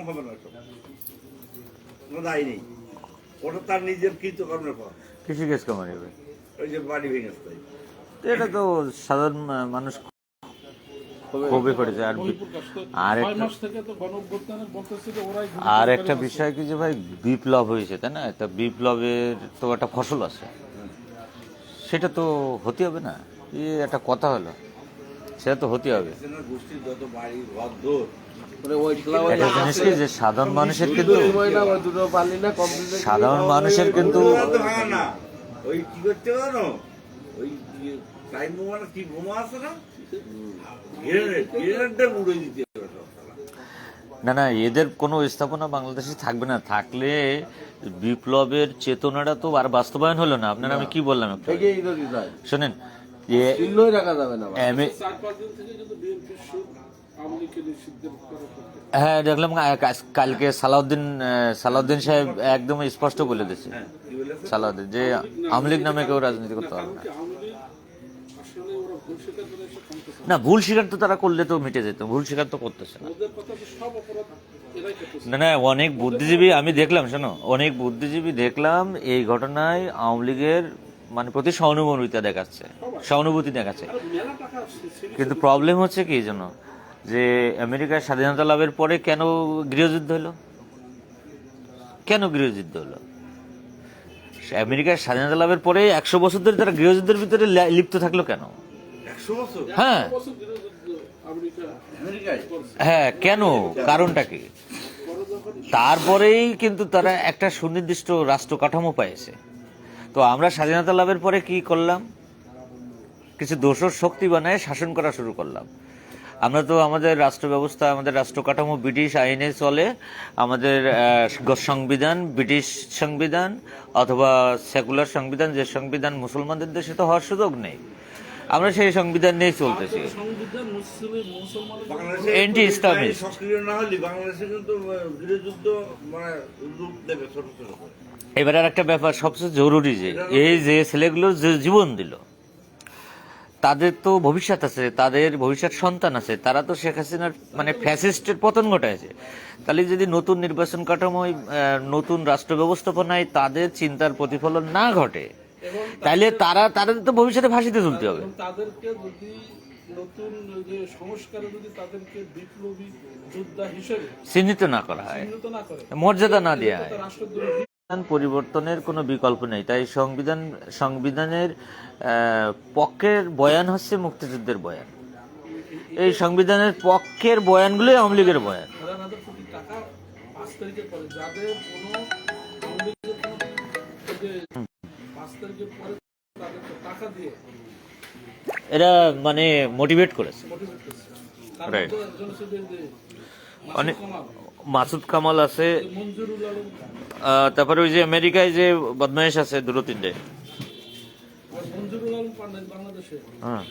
হবে না, কোনো দায় নেই, ওটা তার নিজের কৃতকর্মের ফল। কৃষিকাজ কামাই হবে, ওই যে বাড়ি ভেঙে তাই এটা তো সাধারণ মানুষ খুবই করেছে। আর একটা বিষয় কি যে ভাই বিপ্লব হয়েছে, তাই না? তা বিপ্লবের তো একটা ফসল আছে, সেটা তো হতে হবে না? একটা কথা হলো, সেটা তো হতে হবে। গোষ্ঠীর যত বাড়ি ঘর দৌড়, একটা জিনিস কি যে সাধারণ মানুষের কিন্তু সাধারণ মানুষের কিন্তু না ওই কি করতে পারো, ওই টাইম বোমা কি বোমা আছে না, গ্রেনেডটা উড়ে দিতে হবে। না না, এদের কোনো স্থাপনা বাংলাদেশে থাকবে না। থাকলে বিপ্লবের চেতনাটা তো আর বাস্তবায়ন হলো না। আপনার আমি কি বললাম একটু শোনেন, হ্যাঁ দেখলাম কালকে সালাউদ্দিন সাহেব একদম স্পষ্ট বলে দিয়েছে, সালাউদ্দিন, যে আওয়ামী লীগ নামে কেউ রাজনীতি করতে পারবে না। না, ভুল স্বীকার তো তারা করলে তো মিটে যেত, ভুল স্বীকার তো করতেছে না। না না, অনেক বুদ্ধিজীবী আমি দেখলাম, শোনো, অনেক বুদ্ধিজীবী দেখলাম এই ঘটনায় আওয়ামী লীগের মানে প্রতি সহানুভূতি দেখাচ্ছে। কিন্তু প্রবলেম হচ্ছে কি জন্য, যে আমেরিকার স্বাধীনতা লাভের পরে কেন গৃহযুদ্ধ হলো? আমেরিকার স্বাধীনতা লাভের পরে 100 বছর ধরে তারা গৃহযুদ্ধের ভিতরে লিপ্ত থাকলো কেন? হ্যাঁ হ্যাঁ, কেন? কারণটা কি? তারপরেই কিন্তু তারা একটা সুনির্দিষ্ট রাষ্ট্র কাঠামো পাইছে। তো আমরা স্বাধীনতা লাভের পরে কি করলাম? কিছু দোসর শক্তি বানায় শাসন করা শুরু করলাম। আমরা তো আমাদের রাষ্ট্র ব্যবস্থা, আমাদের রাষ্ট্র কাঠামো ব্রিটিশ আইনে চলে। আমাদের সংবিধান ব্রিটিশ সংবিধান অথবা সেকুলার সংবিধান, যে সংবিধান মুসলমানদের দেশে তো হওয়ার সুযোগ নেই। আমরা সেই সংবিধান নিয়ে চলতেছি। Anti Islamist. এবার আর একটা ব্যাপার সবচেয়ে জরুরি, যে এই যে ছেলেগুলো যে জীবন দিল, তাদের তো ভবিষ্যৎ আছে, তাদের ভবিষ্যৎ সন্তান আছে। তারা তো শেখ হাসিনার মানে ফ্যাসিস্টের পতন ঘটাইছে। তাহলে যদি নতুন নির্বাচন কাঠামোয়, নতুন রাষ্ট্র ব্যবস্থাপনায় তাদের চিন্তার প্রতিফলন না ঘটে, তাহলে তাদের তো ভবিষ্যতে ফাঁসিতে ঝুলতে হবে। তাদেরকে যদি নতুন যে সংস্কারে যদি তাদেরকে বিপ্লবী যোদ্ধা হিসেবে চিহ্নিত না করা হয়, মর্যাদা না দেওয়া হয়, পরিবর্তনের কোনো বিকল্প নেই। তাই সংবিধানের পক্ষের বয়ান হচ্ছে মুক্তিযুদ্ধের বয়ান। এই সংবিধানের পক্ষের বয়ানগুলোই আওয়ামী লীগের বয়ান। এরা মানে মোটিভেট করেছে। অনেক মাসুদ কামাল আছে, তারপরে ওই যে আমেরিকায় যে বদমাইশ আছে দুটো তিনটে, হ্যাঁ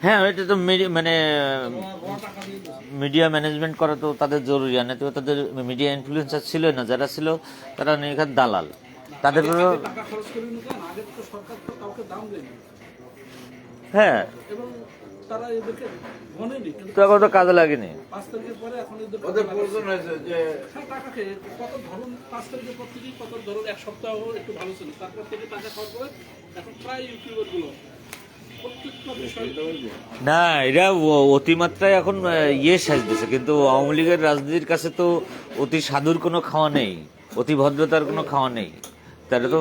হ্যাঁ, এটা তো মানে মিডিয়া ম্যানেজমেন্ট করা তো তাদের জরুরি। আর তো তাদের মিডিয়া ইনফ্লুয়েন্সার ছিল না, যারা ছিল তারা নিখাত দালাল। তাদের হ্যাঁ তখন তো কাজে লাগেনি। না, এরা অতিমাত্রায় এখন সাজতেছে। কিন্তু আওয়ামী লীগের রাজনীতির কাছে তো অতি সাধুর কোনো খাওয়া নেই, অতি ভদ্রতার কোনো খাওয়া নেই। তারা তো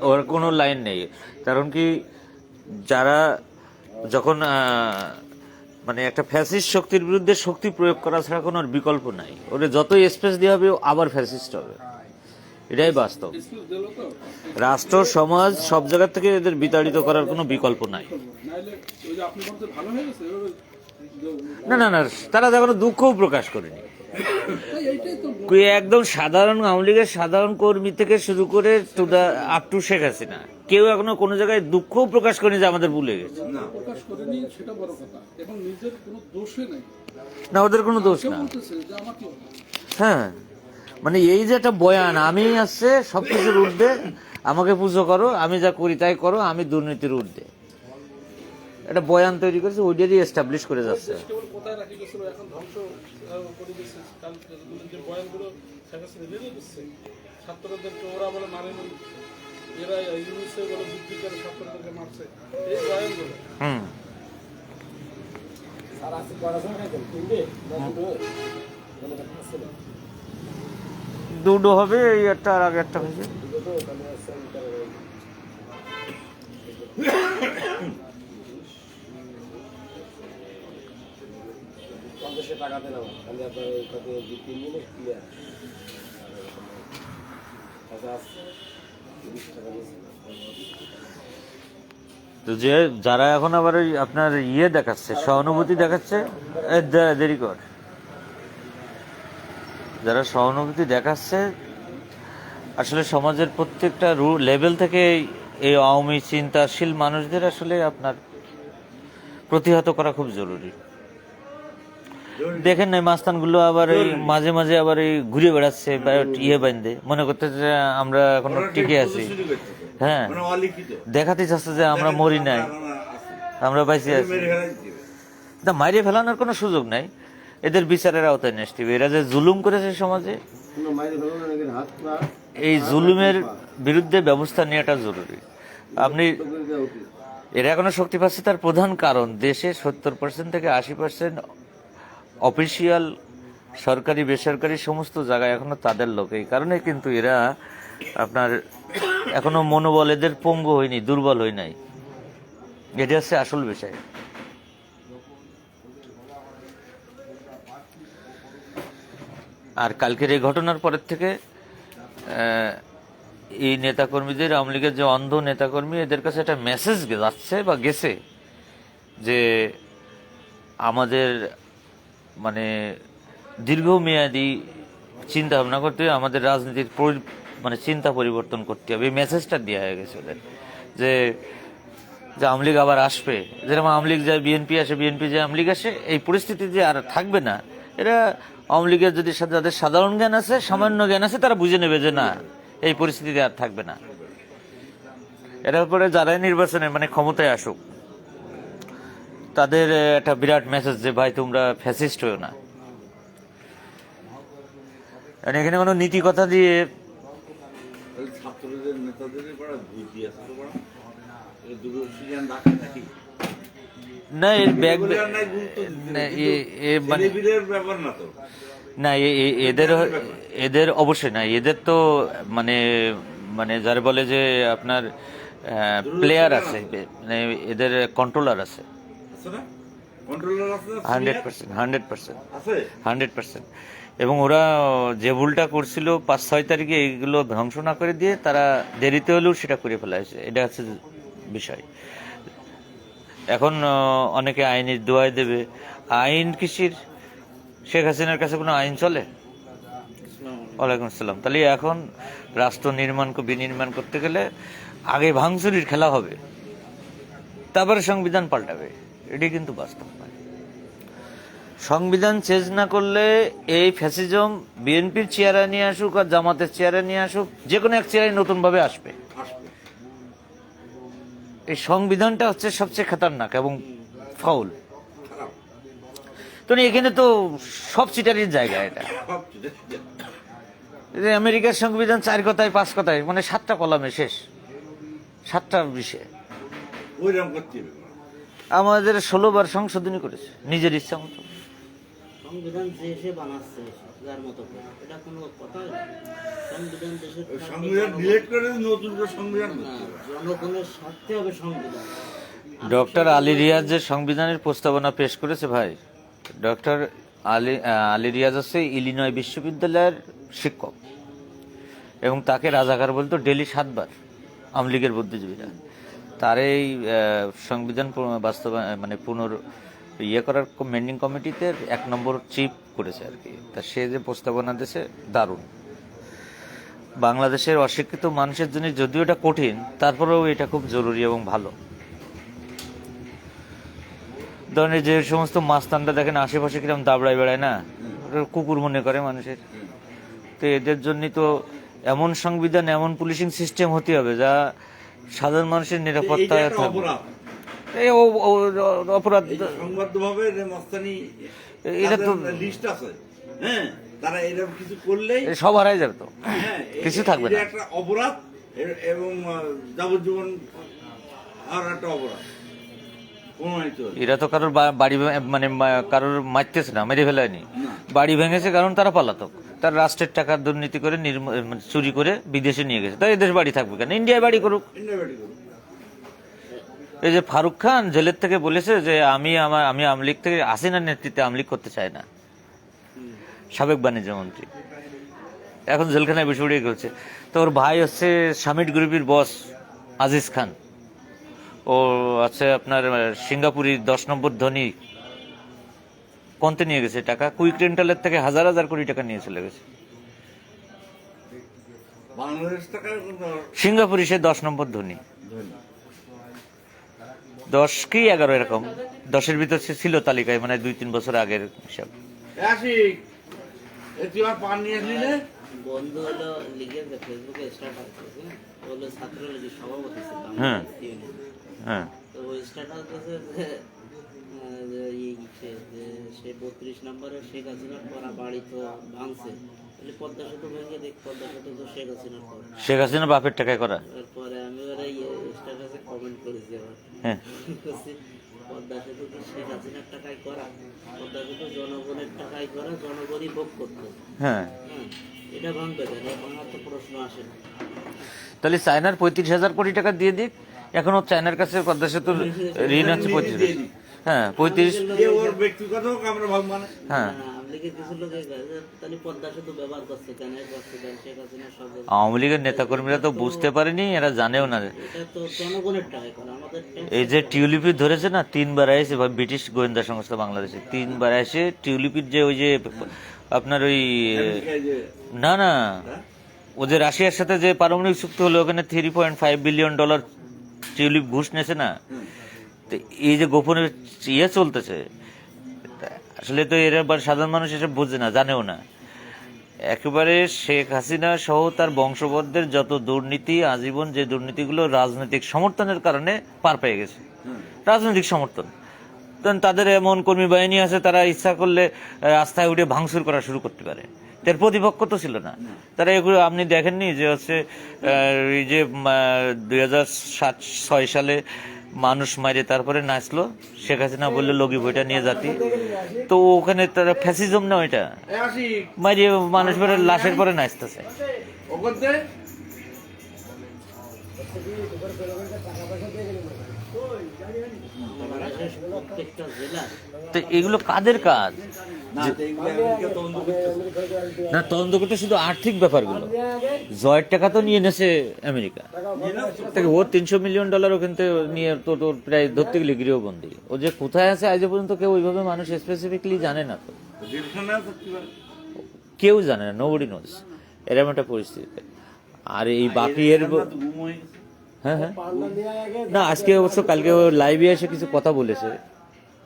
ওর কোনো লাইন নেই। কারণ কি, যারা যখন মানে একটা ফ্যাসিস্ট শক্তির বিরুদ্ধে শক্তি প্রয়োগ করা ছাড়া কোনো বিকল্প নাই। ওরে যতই স্পেস দেওয়া হবে আবার ফ্যাসিস্ট হবে, এটাই বাস্তব। রাষ্ট্র সমাজ সব জায়গা থেকে এদের বিতাড়িত করার কোনো বিকল্প নাই। না না না, তারা এখনো দুঃখও প্রকাশ করেনি। একদম সাধারণ আওয়ামী লীগের সাধারণ কর্মী থেকে শুরু করে আপ টু শেখ হাসিনা, কেউ এখনো কোনো জায়গায় দুঃখও প্রকাশ করেনি যে আমাদের ভুলে গেছে। না, ওদের কোনো দোষ না। হ্যাঁ, মানে এই যে একটা বয়ান, আমি আসছে সবকিছুর ঊর্ধ্বে, আমাকে পুজো করো, আমি যা করি তাই করো, আমি দুর্নীতির ঊর্ধ্বে। একটা বয়ান তৈরি করেছে, ওইটারই এস্টাবলিশ করে যাচ্ছে। কেবল কোথায় রাখি গেছিল, এখন ধ্বংস করে দিচ্ছে। কাল যে বয়ানগুলো শেখ হাসিনা রেখে দিচ্ছে ছাত্রদেরকে, ওরা বলে মানেনি, এরা ইউনিসে বলে বৃদ্ধি করে ছাত্রদেরকে মারছে, এই বয়ানগুলো। দুটো হবে, এই একটা আর আগে একটা হয়েছে। তো যে যারা এখন আবার ওই আপনার ইয়ে দেখাচ্ছে, সহানুভূতি দেখাচ্ছে, দেরি কর, যারা সহানুভূতি দেখাচ্ছে, আসলে সমাজের প্রত্যেকটা লেভেল থেকে এই আওয়ামী চিন্তাশীল মানুষদের আসলে আপনার প্রতিহত করা খুব জরুরি। দেখেন না, মাস্তানগুলো আবার এই মাঝে মাঝে আবার এই ঘুরে বেড়াচ্ছে, ইয়ে বান্ধে, মনে করতেছে যে আমরা এখনো টিকে আছি। হ্যাঁ, দেখাতে চাচ্ছে যে আমরা মরি নাই, আমরা বেঁচে আছি। তা মাইরে ফেলানোর কোনো সুযোগ নাই, এদের বিচারের আওতায় নেসতে হবে। এরা যে জুলুম করেছে সমাজে, এই জুলুমের বিরুদ্ধে ব্যবস্থা নেওয়াটা জরুরি। আপনি এরা এখনো শক্তি পাচ্ছে, তার প্রধান কারণ দেশে 70% থেকে 80% অফিসিয়াল সরকারি বেসরকারি সমস্ত জায়গায় এখনো তাদের লোক। এই কারণে কিন্তু এরা আপনার এখনো মনোবল এদের পঙ্গু হয়নি, দুর্বল হয় নাই। এটা হচ্ছে আসল বিষয়। আর কালকের এই ঘটনার পরের থেকে এই নেতাকর্মীদের, আওয়ামী লীগের যে অন্ধ নেতাকর্মী, এদের কাছে একটা মেসেজ যাচ্ছে বা গেছে যে আমাদের মানে দীর্ঘমেয়াদী চিন্তা ভাবনা করতে হবে, আমাদের রাজনীতির মানে চিন্তা পরিবর্তন করতে হবে। এই মেসেজটা দেওয়া হয়ে গেছে ওদের, যে আওয়ামী লীগ আবার আসবে, যেরকম আওয়ামী লীগ যায় বিএনপি আসে, বিএনপি যায় আওয়ামী লীগ আসে। এই পরিস্থিতি যে আর থাকবে না, এরা আওয়ামী লীগের যদি যাদের সাধারণ জ্ঞান আছে, সামান্য জ্ঞান আছে, তারা বুঝে নেবে যে না, এই পরিস্থিতিতে আর থাকবে না। এর পরে যারাই নির্বাচনে মানে ক্ষমতায় আসুক, তাদের একটা বিরাট মেসেজ যে ভাই তোমরা ফ্যাসিস্ট হয়েও না। এখানে কোনো নীতি কথা দিয়ে ছাত্রদের নেতাদের না, এর ব্যাগ ব্যাপার না তো না, এদের অবশ্যই না, এদের তো মানে মানে যারা বলে যে আপনার প্লেয়ার আছে, মানে এদের কন্ট্রোলার আছে 100%। এবং ওরা যে ভুলটা করছিল 5-6 তারিখে, এইগুলো ধ্বংস না করে দিয়ে তারা দেরিতে হলেও সেটা করে ফেলা হয়েছে। এটা হচ্ছে বিষয়। এখন অনেকে আইনের দোয়াই দেবে, আইন কিসির? শেখ হাসিনার কাছে কোনো আইন চলে? ওয়ালাইকুম আসসালাম। তাহলে এখন রাষ্ট্র বিনির্মাণ করতে গেলে আগে ভাঙচুরির খেলা হবে, তারপরে সংবিধান পাল্টাবে। এটি কিন্তু বাস্তব নয়। সংবিধান চেঞ্জ না করলে এই ফ্যাসিজম বিএনপির চেয়ারে নিয়ে আসুক আর জামাতের চেয়ারে নিয়ে আসুক, যে কোনো এক চেয়ারে নতুন ভাবে আসবে। এই সংবিধানটা হচ্ছে সবচেয়ে খতরনাক এবং ফাউল। তো এখানে তো সব চিটারির জায়গা। এটা আমেরিকার সংবিধান 4 কথায় 5 কথায়, মানে 7টা কলামে শেষ, 7টা বিষয়ে। আমাদের 16 বার সংশোধনী করেছে নিজের ইচ্ছা মতো। সংবিধান দেশে বানাচ্ছে যার মতো, এটা কোনো কথা? সংবিধান ডিলেট করে নতুন করে সংবিধান, জনগণের স্বার্থে হবে সংবিধান। ডক্টর আলী রিয়াজ যে সংবিধানের প্রস্তাবনা পেশ করেছে, ভাই, ডক্টর আলী রিয়াজ হচ্ছে ইলিনয় বিশ্ববিদ্যালয়ের শিক্ষক, এবং তাকে রাজাকার বলতো ডেলি 7 বার আওয়ামী লীগের বুদ্ধিজীবীরা। তার এই সংবিধান বাস্তবায়ন মানে করার মেন্ডিং কমিটিতে 1 নম্বর চিফ করেছে আর কি। তা সে যে প্রস্তাবনা দিয়েছে দারুণ। বাংলাদেশের অশিক্ষিত মানুষের জন্য যদিও এটা কঠিন, তারপরেও এটা খুব জরুরি এবং ভালো। ধরেন যে সমস্ত মাস্তানরা দেখেন আশেপাশে কিরকম দাবড়ায় বেড়ায় না, কুকুর মনে করে মানুষের, তো এদের জন্য তো এমন সংবিধান, এমন পুলিশিং সিস্টেম হতে হবে যা সাধারণ মানুষের নিরাপত্তা এইটা একটা থাকবে। অপরাধ। এই অপরাধ এই যে সংবাদভাবে যে মস্তানি এটা তো লিস্ট আছে, হ্যাঁ, তারা এরকম কিছু করলেই সব হারাই যাবে তো, হ্যাঁ, কিছু থাকবে এটা না। একটা অপরাধ এবং যাবজ্জীবন আর একটা অপরাধ প্রমাণিত হলো। এরা তো কারোর বাড়ি মানে কারোর মারতেছে না, মেরে ফেলায়নি, বাড়ি ভেঙেছে কারণ তারা পালাতক, তার রাষ্ট্রের টাকার দুর্নীতি করে মানে চুরি করে বিদেশে নিয়ে গেছে। তাই এদেশ বাড়ি থাকবে কেন, ইন্ডিয়ায় বাড়ি করুক। ইন্টারভিউ করুন। এই যে ফারুক খান জেলের থেকে বলেছে যে আমি আওয়ামী লীগ থেকে হাসিনার নেতৃত্বে আওয়ামী লীগ করতে চাই না, সাবেক বাণিজ্য মন্ত্রী, এখন জেলখানায় বসে উড়িয়ে গেছে। তো ওর ভাই হচ্ছে সামিট গ্রুপের বস আজিজ খান, ও আছে আপনার সিঙ্গাপুরি 10 নম্বর ধনী, কোনতে নিয়ে গেছে টাকা, কুইক রেন্টালের থেকে হাজার হাজার কোটি টাকা নিয়ে চলে গেছে। বাংলাদেশ টাকা সিঙ্গাপুরি সে 10 নম্বর ধনী, 10 কি 11 এরকম, 10-এর ভিতর সে ছিল তালিকায়, মানে 2-3 বছর আগের হিসাব। আসি তুই আমার পান নিয়ে আসলি না? বন্ধু হলো লিগের যে ফেসবুকে স্ট্যাটাস আছে, বলে ছাত্রলীগের সভাপতি ছিল হ্যাঁ। আমাদের ইউনিয়নে। হ্যাঁ, তো ওই স্ট্যাটাস আছে যে সে 32 নম্বরে শেখ হাসিনার পরা বাড়ি তো ভাঙছে, তাহলে পদ্মা সেতু ভেঙে দেখ, পদ্মা সেতু তো শেখ হাসিনার পর। শেখ হাসিনা বাপের টাকায় করা। এরপরে আমি ওরা স্ট্যাটাসে কমেন্ট করেছি আবার, হ্যাঁ, বলছি, পদ্মা সেতু কি শেখ হাসিনার টাকায় করা? পদ্মা সেতু জনগণের টাকায় করা, জনগণই ভোগ করতো। হ্যাঁ, হ্যাঁ, এটা ভাঙবে কেন? এখন আর তো প্রশ্ন আসে না। তাহলে চায়নার 35,000 কোটি টাকা দিয়ে দিক, এখনো চায়নার কাছে পদ্মা সেতুর ঋণ আছে 35। হ্যাঁ, 35। যে ওর ব্যক্তিগত হোক, আমরা ভাব মানে হ্যাঁ, আওয়ামী লীগের কিছু লোক তাহলে পদ্মা সেতু ব্যবহার করছে কেন? করছে কেন? শেখ হাসিনার সব আওয়ামী লীগের নেতাকর্মীরা তো বুঝতে পারেনি, এরা জানেও না। এটা তো জনগণের টাকায় করা, আমাদের এই যে টিউলিপি ধরেছে না, 3 বার এসে ব্রিটিশ গোয়েন্দা সংস্থা বাংলাদেশে 3 বার এসে টিউলিপির যে ওই যে আপনার ওই এই যে না না ও যে রাশিয়ার সাথে যে পারমাণবিক চুক্তি হলো, ওখানে $3.5 বিলিয়ন টিউলিপ ঘুষ নেছে না। তো এই যে গোপনে ইয়ে চলতেছে, আসলে তো এরা সাধারণ মানুষ এসব বোঝে না, জানেও না। একেবারে শেখ হাসিনা সহ তার বংশবদ্ধের যত দুর্নীতি, আজীবন যে দুর্নীতিগুলো রাজনৈতিক সমর্থনের কারণে পার পেয়ে গেছে, রাজনৈতিক সমর্থন। তখন তাদের এমন কর্মী বাহিনী আছে, তারা ইচ্ছা করলে রাস্তায় উঠে ভাঙচুর করা শুরু করতে পারে। তার প্রতিপক্ষ তো ছিল না। তারা এগুলো আপনি দেখেননি যে হচ্ছে এই যে 2006 সালে মানুষ মারে তারপরে নাচলো, শেখ হাসিনা বললো লগি বইটা নিয়ে জাতি, তো ওখানে তারা ফ্যাসিজম না, ওইটা আসি মারিয়ে মানুষ পরে লাশের পরে নাচতেছে। ও করতে বাংলাদেশের প্রত্যেকটা জেলার তো এগুলো কাদের কাজ? না, তো এগুলো আমেরিকা তদন্ত করতেছে। না, তদন্ত করতে শুধু আর্থিক ব্যাপারগুলো, জয়ের টাকা তো নিয়ে নেছে আমেরিকা থেকে, ও $300 মিলিয়ন ওখান থেকে নিয়ে তো তোর প্রায় ধরতে গেলে গৃহবন্দী। ও যে কোথায় আছে আজ পর্যন্ত কেউ ওইভাবে মানুষ স্পেসিফিকলি জানে না, তো জেলখানায় থাকতে পারে। কেউ জানে না, নোবডি নোজ এরকম একটা পরিস্থিতিতে। আর এই বাকি এর আমরা তো গুম হয়ে গেছে। হ্যাঁ হ্যাঁ না, আজকে অবশ্য কালকে লাইভে এসে কিছু কথা বলেছে,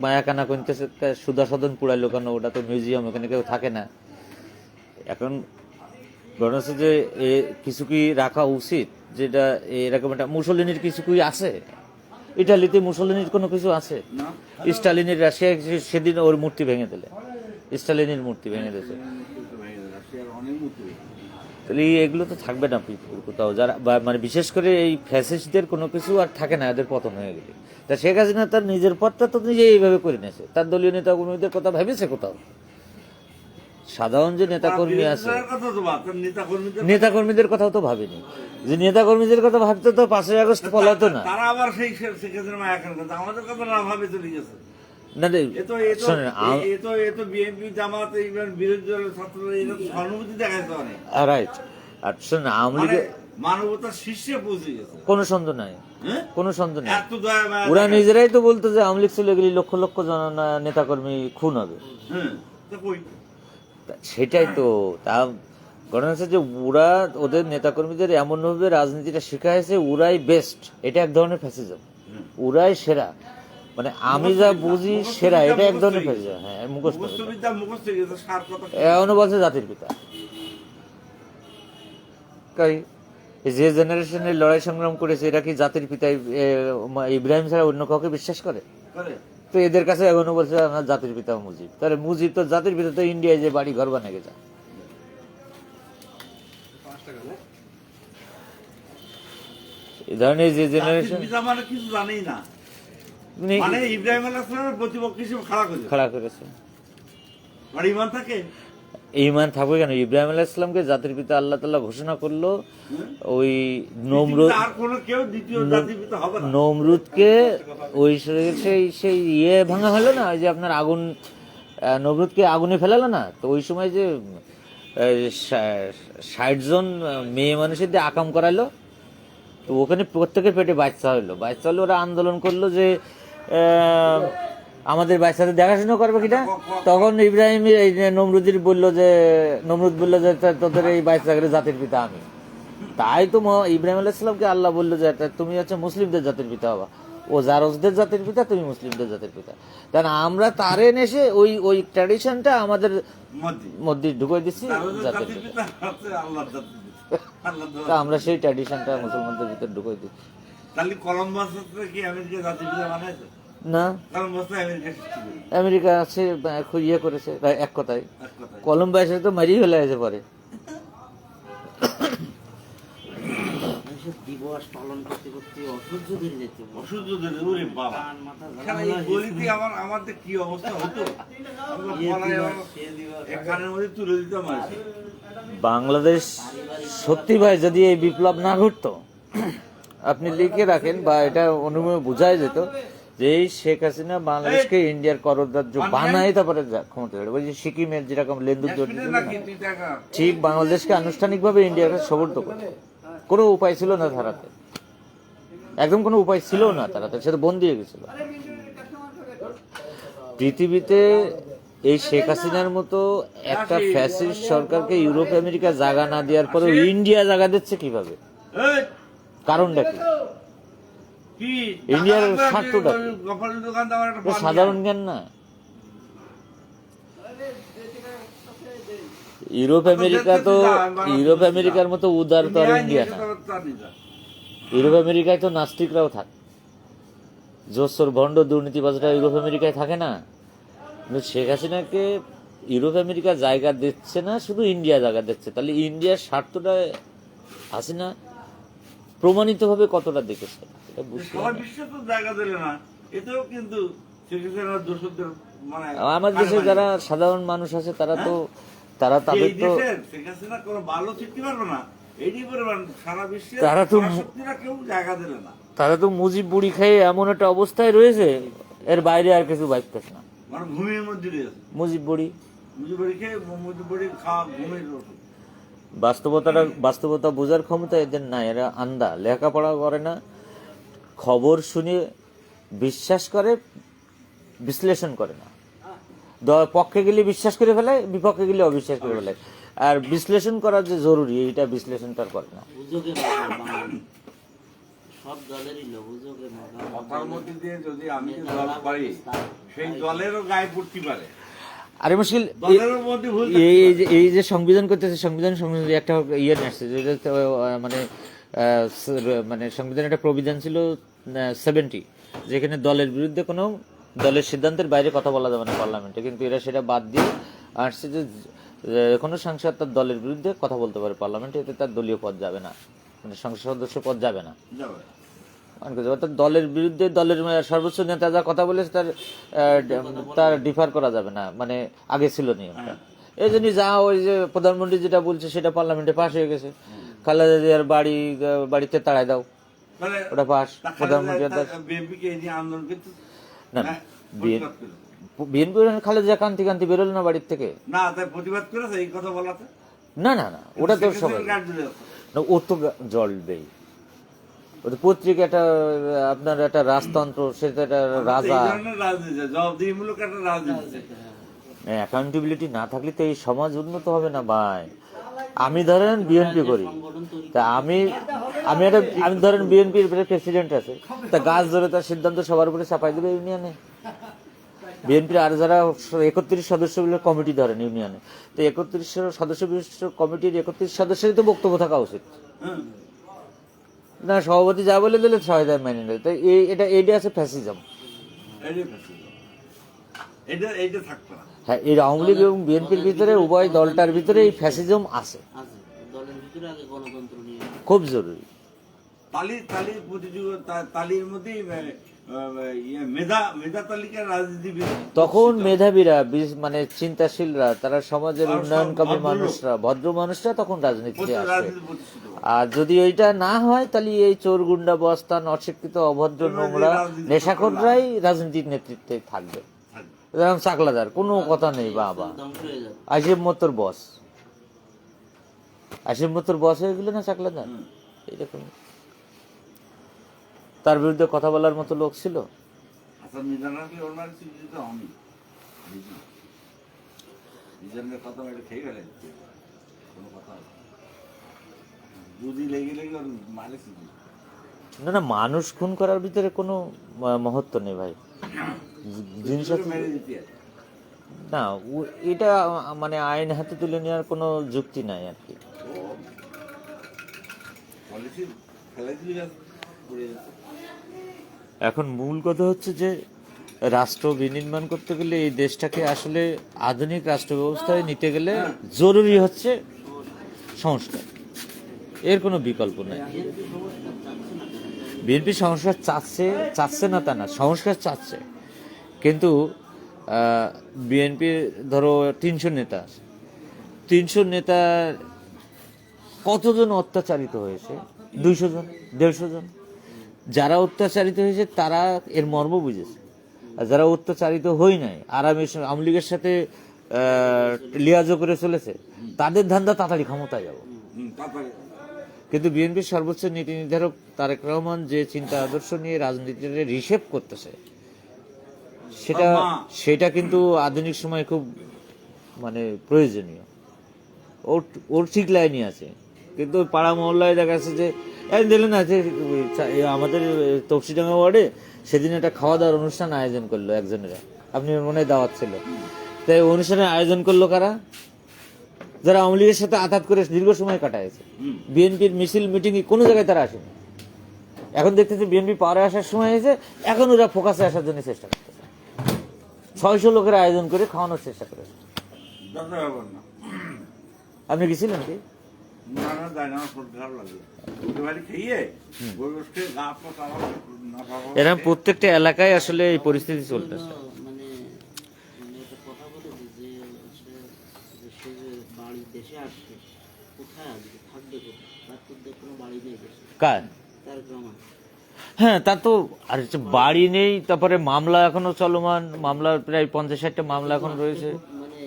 মায়াকানা কইতেছে সুদা সদন পুরাই লোকানো, ওটা তো মিউজিয়াম, ওখানে কেউ থাকে না। এখন ঘটনা হচ্ছে যে কিছু কি রাখা উচিত, যেটা এরকম একটা মুসলিনের কিছু কি আছে, ইটালিতে মুসলিনের কোনো কিছু আছে? স্টালিনের রাশিয়া সেদিন ওর মূর্তি ভেঙে দিলে, স্টালিনের মূর্তি ভেঙে দিয়েছে। রাশিয়ার অনেক মূর্তি। তাহলে এগুলো তো থাকবে না পৃথিবীর কোথাও, যারা মানে বিশেষ করে এই ফ্যাসিস্টদের কোনো কিছু আর থাকে না, এদের পতন হয়ে গেলে। তা শেখ হাসিনা তার নিজের পথটা তো নিজে এইভাবে করে নিয়েছে, তার দলীয় নেতা কর্মীদের কথা ভেবেছে কোথাও? সাধারণ যে নেতাকর্মী আছে, নেতা কর্মীদের কথাও তো ভাবেনি। যে নেতা কর্মীদের কথা ভাবতো তো 5ই আগস্ট পলাতো না। তারা আবার সেই সেক্ষেত্রে মায়াকান করতে, আমাদের কথা না ভাবে চলে গেছে। না রে, শোনেন, বিএনপি জামাত এইবার বিরোধী দলের ছাত্ররা এরা সহানুভূতি দেখাইতে অনেক, রাইট। আর শোনেন, আওয়ামী লীগের মানবতার শীর্ষে পৌঁছে গেছে। কোনো সন্দেহ নাই, হ্যাঁ? কোনো সন্দেহ নেই। এত দয়া মায়া ওরা নিজেরাই তো বলতো যে আওয়ামী লীগ চলে গেলে লক্ষ লক্ষ নেতাকর্মী খুন হবে। হ্যাঁ, তো কই? সেটাই তো, তা ঘটনা হচ্ছে যে ওরা ওদের নেতাকর্মীদের এমনভাবে রাজনীতিটা শেখাইছে, ওরাই বেস্ট, এটা এক ধরনের ফ্যাসিজম, ওরাই সেরা, মানে আমি যা বুঝি সেরা, এটা এক ধরনের ফ্যাসিজম। হ্যাঁ, মুখস্থ মুখস্থবিদ্যা মুখস্থ হয়ে গেছে, সার কথা। এখনো বলছে জাতির পিতা। কই যে জেনারেশনের লড়াই সংগ্রাম করেছে এরা কি জাতির পিতা ইব্রাহিম ছাড়া অন্য কাউকে বিশ্বাস করে? করে তো এদের কাছে এখনো বলছে আমার জাতির পিতা মুজিব। তাহলে মুজিব তো জাতির পিতা তো ইন্ডিয়ায় যে বাড়ি ঘর বানিয়ে গেছে। এই ধরনের যে জেনারেশন পিতা মানে কিছু জানেই না, মানে ইব্রাহিম আলাইহিস সালামের প্রতিপক্ষ হিসেবে খাড়া করেছে। মানে ইমান থাকে। ইমান থাকবে কেন? ইব্রাহিম আলাইহিস সালামকে জাতির পিতা আল্লাহ তাআলা ঘোষণা করলো ওই আর কোনো কেউ দ্বিতীয় জাতির পিতা হবে না। নমরুদকে ওই সেই ইয়ে ভাঙা হলো না, ওই যে আপনার আগুন, নমরুদকে আগুনে ফেলালো না, তো ওই সময় যে 60 জন মেয়ে মানুষের দিয়ে আকাম করালো, তো ওখানে প্রত্যেকের পেটে বাচ্চা হলো। বাচ্চা হলে ওরা আন্দোলন করলো যে আমাদের বাচ্চাদের দেখাশোনা করবে কিনা। তখন ইব্রাহিম নমরুদ বললো যে তোদের এই বাচ্চাদের জাতির পিতা আমি। তাই তো ইব্রাহিম আলাইহিস সালামকে আল্লাহ বললো যে তুমি হচ্ছে মুসলিমদের জাতির পিতা হবা, ও জারজদের জাতির পিতা, তুমি মুসলিমদের জাতির পিতা। কারণ আমরা তারে এসে ওই ট্র্যাডিশনটা আমাদের মধ্যে ঢুকিয়ে দিচ্ছি জাতির পিতা। তা আমরা সেই ট্র্যাডিশনটা মুসলমানদের ভিতরে ঢুকিয়ে দিচ্ছি। তাহলে কলম্বাস কি আমেরিকা জাতির পিতা বানাইছে? না, কলম্বাস আমেরিকা সৃষ্টি করে। আমেরিকা আছে ইয়ে করেছে এক কথায়, কলম্বাসে তো মারিয়ে ফেলে আছে পরে। দিবস পালন করতে করতে অসহ্য ধরে যেত, অসহ্য ধরে, ওরে বাবা, গলিতে আমাদের কি অবস্থা হতো, কানের মধ্যে তুলে দিতাম আর কি। বাংলাদেশ সত্যি ভাই যদি এই বিপ্লব না ঘটতো, আপনি লিখে রাখেন বা এটা অনুময় বোঝাই যেত যে এই শেখ হাসিনা বাংলাদেশকে ইন্ডিয়ার করদার্য বানায় তারপরে ক্ষমতা ধরে, ওই যে সিকিমের যেরকম লেন্দুক ঠিক বাংলাদেশকে আনুষ্ঠানিকভাবে ইন্ডিয়ার কাছে সোপর্দ করে। কোনো উপায় ছিল না তারাতে, একদম কোনো উপায় ছিল না তারাতে, সেটা বন্দী হয়ে গেছিল। পৃথিবীতে এই শেখ হাসিনার মতো একটা ফ্যাসিস্ট সরকারকে ইউরোপ আমেরিকা জায়গা না দেওয়ার পরে ইন্ডিয়া জায়গা দিচ্ছে কিভাবে? কারণটা কি? ইন্ডিয়ার স্বার্থটা সাধারণ জ্ঞান না। ইউরোপ আমেরিকার মতো উদার তো আর ইন্ডিয়া না। ইউরোপ আমেরিকায় তো নাস্তিকরাও থাকে, জোসর ভণ্ড দুর্নীতিবাজরা ইউরোপ আমেরিকায় থাকে না। কিন্তু শেখ হাসিনাকে ইউরোপ আমেরিকা জায়গা দিচ্ছে না, শুধু ইন্ডিয়া জায়গা দিচ্ছে। তাহলে ইন্ডিয়ার স্বার্থটা হাসিনা প্রমাণিত ভাবে কতটা দেখেছে এটা বুঝতে আমার দেশে যারা সাধারণ মানুষ আছে তারা তাদের তো তারা তো মুজিব বুড়ি খেয়ে এমন একটা অবস্থায় রয়েছে, এর বাইরে আর কিছু বাইতেছে না। মুজিব বুড়ি বাস্তবতা বোঝার ক্ষমতা এদের নাই, এরা আন্দা, লেখাপড়া করে না, খবর শুনে বিশ্বাস করে, বিশ্লেষণ করে না। পক্ষে গেলে বিশ্বাস করে ফেলায়, বিপক্ষে গেলে অবিশ্বাস করে ফেলায়। আর বিশ্লেষণ করা যে জরুরি এইটা বিশ্লেষণ তার করে না। সব দলেরই লোক কথার মধ্যে দিয়ে যদি আমি দল পাই সেই দলেরও গায়ে পড়তে পারে। আরে মুশকিল এই যে সংবিধান করতেছে, সংবিধান একটা ইয়ে আসছে মানে সংবিধান একটা প্রবিধান ছিল 70, যেখানে দলের বিরুদ্ধে কোনো দলের সিদ্ধান্তের বাইরে কথা বলা যাবে না পার্লামেন্টে। কিন্তু এরা সেটা বাদ দিয়ে আসছে যে কোনো সাংসদ তার দলের বিরুদ্ধে কথা বলতে পারে পার্লামেন্টে, এতে তার দলীয় পদ যাবে না, মানে সংসদ সদস্য পদ যাবে না। অর্থাৎ দলের বিরুদ্ধে দলের সর্বোচ্চ নেতা যা কথা বলেছে তার ডিফার করা যাবে না, মানে আগে ছিল নিয়মটা। এই জন্য যা ওই যে প্রধানমন্ত্রী যেটা বলছে সেটা পার্লামেন্টে পাশ হয়ে গেছে। খালেদা জিয়ার বাড়িতে তাড়াই দাও, ওটা পাস। প্রধানমন্ত্রী না, বিএনপি খালেদা জিয়া কান্তি কান্তি বেরোল না বাড়ির থেকে, না না না, ওটা তো সবাই, ওর তো জ্বলবেই। পত্রিকাটা আপনার একটা রাজতন্ত্র, সেটা একটা রাজা, অ্যাকাউন্টেবিলিটি না থাকলে তো এই সমাজ উন্নত হবে না ভাই। আমি ধরেন বিএনপি করি, তা আমি ধরেন বিএনপির প্রেসিডেন্ট আছে, তা গাছ ধরে তার সিদ্ধান্ত সবার উপরে চাপাই দেবে ইউনিয়নে। বিএনপির আর যারা 31 সদস্য কমিটি ধরেন ইউনিয়নে, তো 31 সদস্য বিশিষ্ট কমিটির 31 সদস্যেরই তো বক্তব্য থাকা উচিত। হ্যাঁ না সভাপতি যা বলে দিলে সবাই তাই মেনে নেবে, তো এটা আছে ফ্যাসিজম। এটাই fascism। এইটা থাকতো না। হ্যাঁ, এই আওয়ামী লীগ এবং বিএনপির ভিতরে উভয় দলটার ভিতরে এই ফ্যাসিজম আছে, আছে দলের ভিতরে আগে গণতন্ত্র নিয়ে খুব জরুরি। তালির প্রতিযোগিতা, তালির মধ্যেই মেধা তালিকার রাজনীতি তখন মেধাবীরা মানে চিন্তাশীলরা, তারা সমাজের উন্নয়নকামী মানুষরা, ভদ্র মানুষরা তখন রাজনীতিতে আসে। রাজনীতি প্রতিষ্ঠিত হয়। আর যদি ওইটা না হয় তাহলে এই চোর গুন্ডা বস্তান অশিক্ষিত অভদ্র নোংরা নেশাখোররাই রাজনীতির নেতৃত্বে থাকবে। যেমন চাকলাদার, কোনো কথা নেই, বাবা ধ্বংস হয়ে যাবে। আসিফ মোত্তর বস, আসিফ মোত্তর বস হয়ে গেল না চাকলাদার, এইরকম। তার বিরুদ্ধে কথা বলার মতো লোক ছিল? হাসান মিজানকে ওনার চিঠি তো আমি মিজানের কথা এটা খেয়ে গেলে কোনো কথা বুঝি লেগে ওর মালিক না না, মানুষ খুন করার ভিতরে কোনো মহত্ব নেই ভাই, জিনিস আছে। মেরে দিতে আছে। না এটা মানে আইন হাতে তুলে নেওয়ার কোনো যুক্তি নাই আর কি। পলিসি ফেলে দিয়ে পড়ে যাচ্ছে। এখন মূল কথা হচ্ছে যে রাষ্ট্র বিনির্মাণ করতে গেলে এই দেশটাকে আসলে আধুনিক রাষ্ট্র ব্যবস্থায় নিতে গেলে জরুরি হচ্ছে সংস্কার, এর কোনো বিকল্প নাই। বিএনপি সংস্কার চাচ্ছে না তা না, সংস্কার চাচ্ছে, কিন্তু বিএনপি ধরো 300 নেতা আছে, 300 নেতা কতজন অত্যাচারিত হয়েছে? 200 জন, 150 জন। যারা অত্যাচারিত হয়েছে তারা এর মর্ম বুঝেছে, আর যারা অত্যাচারিত হই নাই, আরামে আওয়ামী লীগের সাথে লিয়াজো করে চলেছে, তাদের ধান্দা তাড়াতাড়ি ক্ষমতায় যাব। তারপরে কিন্তু বিএনপির সর্বোচ্চ নীতি নির্ধারক তারেক রহমান যে চিন্তা আদর্শ নিয়ে রাজনীতিতে রিশেপ করতেছে, সেটা কিন্তু আধুনিক সময় খুব মানে প্রয়োজনীয়। ওর ঠিক লাইনই আছে, কিন্তু পাড়া মহল্লায় দেখা যাচ্ছে যে দিলেন না যে আমাদের তফসিডাঙ্গা ওয়ার্ডে সেদিন একটা খাওয়া দাওয়ার অনুষ্ঠান আয়োজন করলো একজনেরা, আপনি মনে হয় দাওয়াত ছিল, তাই অনুষ্ঠানের আয়োজন করলো কারা? যারা আওয়ামী লীগের সাথে আঘাত করে দীর্ঘ সময় কাটাইছে। বিএনপির মিছিল মিটিং কোনো জায়গায় তারা আসেনি। এখন দেখতেছে বিএনপি পাওয়ারে আসার সময় হয়েছে, এখন ওরা ফোকাসে আসার জন্য চেষ্টা করতেছে, 600 লোকের আয়োজন করে খাওয়ানোর চেষ্টা করেছে। দরকার হবে না। আপনি গেছিলেন কি? না না, যায় না, আমার শরীর খারাপ লাগে। ওদের বাড়ি খেয়ে বসে গা পাতা না পাবো। এরকম প্রত্যেকটা এলাকায় আসলে এই পরিস্থিতি চলতেছে। মানে একটা কথা বলেছে যে সে যে বাড়ি দেশে আসছে, কোথায় আসবে, থাকবে কোথায়, তার তো কোনো বাড়ি নেই দেশে। কার? তার গ্রামে। হ্যাঁ, তা তো আর বাড়ি নেই, তারপরে মামলা এখনো চলমান, মামলা প্রায় 50-60টা মামলা এখন রয়েছে। মানে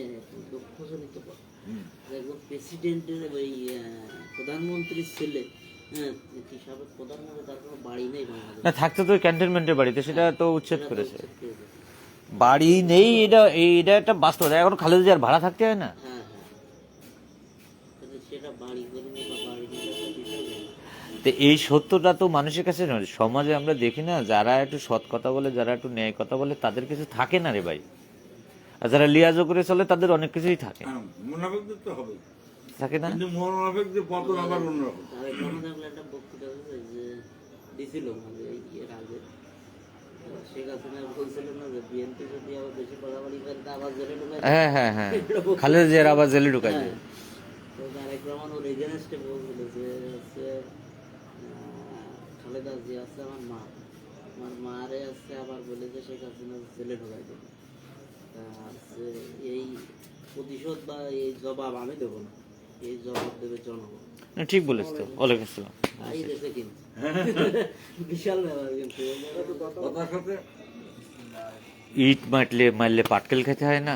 দুঃখজনিত কথা, একজন প্রেসিডেন্টের ওই প্রধানমন্ত্রীর ছেলে, হ্যাঁ কি সাবেক প্রধানমন্ত্রী, তার কোনো বাড়ি নেই বাংলাদেশে। না, থাকতে তো ক্যান্টনমেন্টের বাড়িতে, সেটা তো উচ্ছেদ করেছে। বাড়ি নেই, এটা একটা বাস্তব। এখন খালেদা জিয়ার ভাড়া থাকতে হয় না? হ্যাঁ হ্যাঁ, কিন্তু সেটা বাড়ি করেনি বা বাড়ি নিয়ে একটা বিষয় নেই। তো এই সত্যটা তো মানুষের কাছে নয়, সমাজে আমরা দেখি না, যারা একটু সৎ কথা বলে, যারা একটু ন্যায় কথা বলে, তাদের কিছু থাকে না রে ভাই। আর যারা লিয়াজো করে চলে তাদের অনেক কিছুই থাকে, মুনাফিকদের তো হবে, থাকে না? কিন্তু মুনাফিকদের পতন আবার অন্যরকম। তারেক রহমান একটা বক্তৃতা যে দিছিল মানে এর আগে, শেখ হাসিনা বলছিল না যে বিএনপি যদি আবার বেশি বাড়াবাড়ি করে তা আবার জেলে ঢুকায়। হ্যাঁ হ্যাঁ হ্যাঁ, খালেদা জিয়ার আবার জেলে ঢুকাই দেয়। তো তারেক রহমান ওর এগেনস্টে বলছিল যে হচ্ছে খালেদা জিয়া আছে আমার মা, আমার মারে আছে আবার বলে যে শেখ হাসিনা জেলে ঢুকাই দেবে, তা হচ্ছে এই প্রতিশোধ বা এই জবাব আমি দেবো না, এই জবাব দেবে জনগণ। না, ঠিক বলেছ তো, ওয়ালাইকুম আসসালাম। এই দেশে কিন্তু বিশাল ব্যাপার, কিন্তু কথার সাথে ইট মারলে পাটকেল খেতে হয় না।